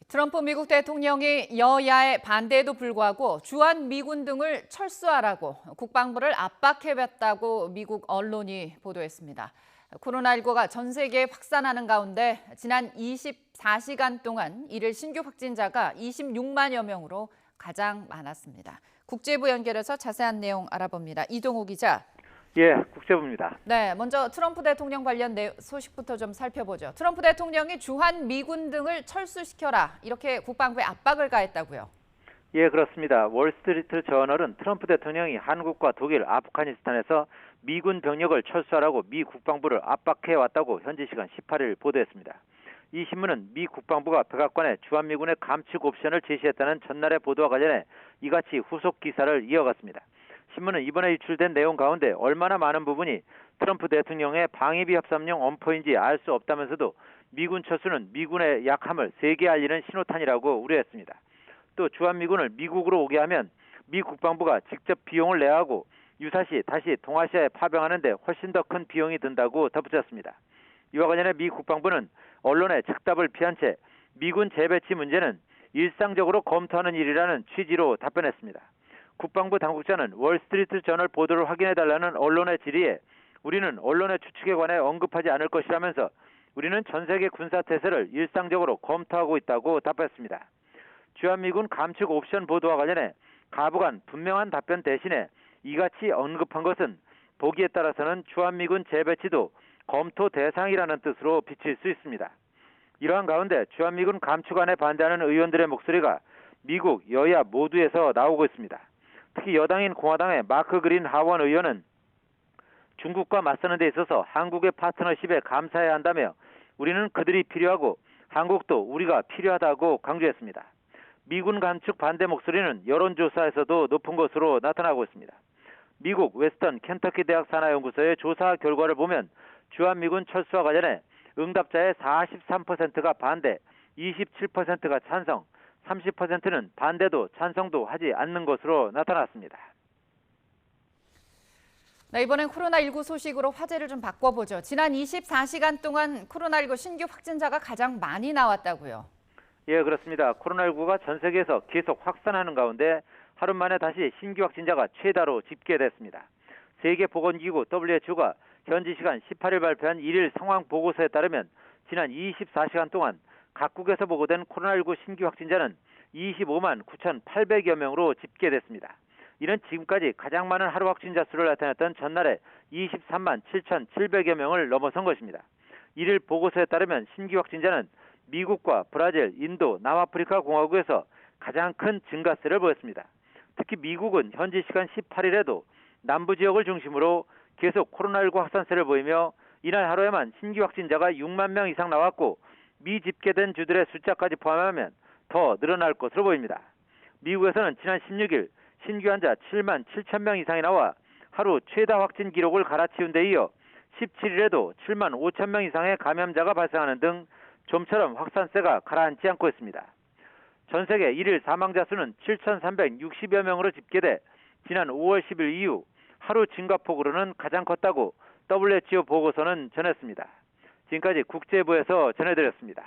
트럼프 미국 대통령이 여야의 반대에도 불구하고 주한 미군 등을 철수하라고 국방부를 압박해왔다고 미국 언론이 보도했습니다. 코로나19가 전 세계에 확산하는 가운데 지난 24시간 동안 일일 신규 확진자가 26만여 명으로 가장 많았습니다. 국제부 연결해서 자세한 내용 알아봅니다. 이동호 기자. 예, 국제부입니다. 네, 먼저 트럼프 대통령 관련 소식부터 좀 살펴보죠. 트럼프 대통령이 주한 미군 등을 철수시켜라 이렇게 국방부에 압박을 가했다고요. 예, 그렇습니다. 월스트리트 저널은 트럼프 대통령이 한국과 독일, 아프가니스탄에서 미군 병력을 철수하라고 미 국방부를 압박해왔다고 현지 시간 18일 보도했습니다. 이 신문은 미 국방부가 백악관에 주한미군의 감축 옵션을 제시했다는 전날의 보도와 관련해 이같이 후속 기사를 이어갔습니다. 신문은 이번에 유출된 내용 가운데 얼마나 많은 부분이 트럼프 대통령의 방위비 협상용 엄포인지 알 수 없다면서도 미군 철수는 미군의 약함을 세계에 알리는 신호탄이라고 우려했습니다. 또 주한미군을 미국으로 오게 하면 미 국방부가 직접 비용을 내야 하고 유사시 다시 동아시아에 파병하는 데 훨씬 더 큰 비용이 든다고 덧붙였습니다. 이와 관련해 미 국방부는 언론의 즉답을 피한 채 미군 재배치 문제는 일상적으로 검토하는 일이라는 취지로 답변했습니다. 국방부 당국자는 월스트리트 저널 보도를 확인해달라는 언론의 질의에 우리는 언론의 추측에 관해 언급하지 않을 것이라면서 우리는 전 세계 군사태세를 일상적으로 검토하고 있다고 답했습니다. 주한미군 감축 옵션 보도와 관련해 가부간 분명한 답변 대신에 이같이 언급한 것은 보기에 따라서는 주한미군 재배치도 검토 대상이라는 뜻으로 비칠 수 있습니다. 이러한 가운데 주한미군 감축안에 반대하는 의원들의 목소리가 미국 여야 모두에서 나오고 있습니다. 특히 여당인 공화당의 마크 그린 하원 의원은 중국과 맞서는 데 있어서 한국의 파트너십에 감사해야 한다며 우리는 그들이 필요하고 한국도 우리가 필요하다고 강조했습니다. 미군 감축 반대 목소리는 여론조사에서도 높은 것으로 나타나고 있습니다. 미국 웨스턴 켄터키 대학 산하연구소의 조사 결과를 보면 주한미군 철수와 관련해 응답자의 43%가 반대, 27%가 찬성, 30%는 반대도 찬성도 하지 않는 것으로 나타났습니다. 네, 이번엔 코로나19 소식으로 화제를 좀 바꿔보죠. 지난 24시간 동안 코로나19 신규 확진자가 가장 많이 나왔다고요. 예, 그렇습니다. 코로나19가 전 세계에서 계속 확산하는 가운데 하루 만에 다시 신규 확진자가 최다로 집계됐습니다. 세계보건기구 WHO가 현지 시간 18일 발표한 일일 상황 보고서에 따르면 지난 24시간 동안 각국에서 보고된 코로나19 신규 확진자는 25만 9,800여 명으로 집계됐습니다. 이는 지금까지 가장 많은 하루 확진자 수를 나타냈던 전날에 23만 7,700여 명을 넘어선 것입니다. 이를 보고서에 따르면 신규 확진자는 미국과 브라질, 인도, 남아프리카 공화국에서 가장 큰 증가세를 보였습니다. 특히 미국은 현지 시간 18일에도 남부 지역을 중심으로 계속 코로나19 확산세를 보이며 이날 하루에만 신규 확진자가 6만 명 이상 나왔고 미집계된 주들의 숫자까지 포함하면 더 늘어날 것으로 보입니다. 미국에서는 지난 16일 신규 환자 7만 7천 명 이상이 나와 하루 최다 확진 기록을 갈아치운 데 이어 17일에도 7만 5천 명 이상의 감염자가 발생하는 등 좀처럼 확산세가 가라앉지 않고 있습니다. 전 세계 일일 사망자 수는 7,360여 명으로 집계돼 지난 5월 10일 이후 하루 증가폭으로는 가장 컸다고 WHO 보고서는 전했습니다. 지금까지 국제부에서 전해드렸습니다.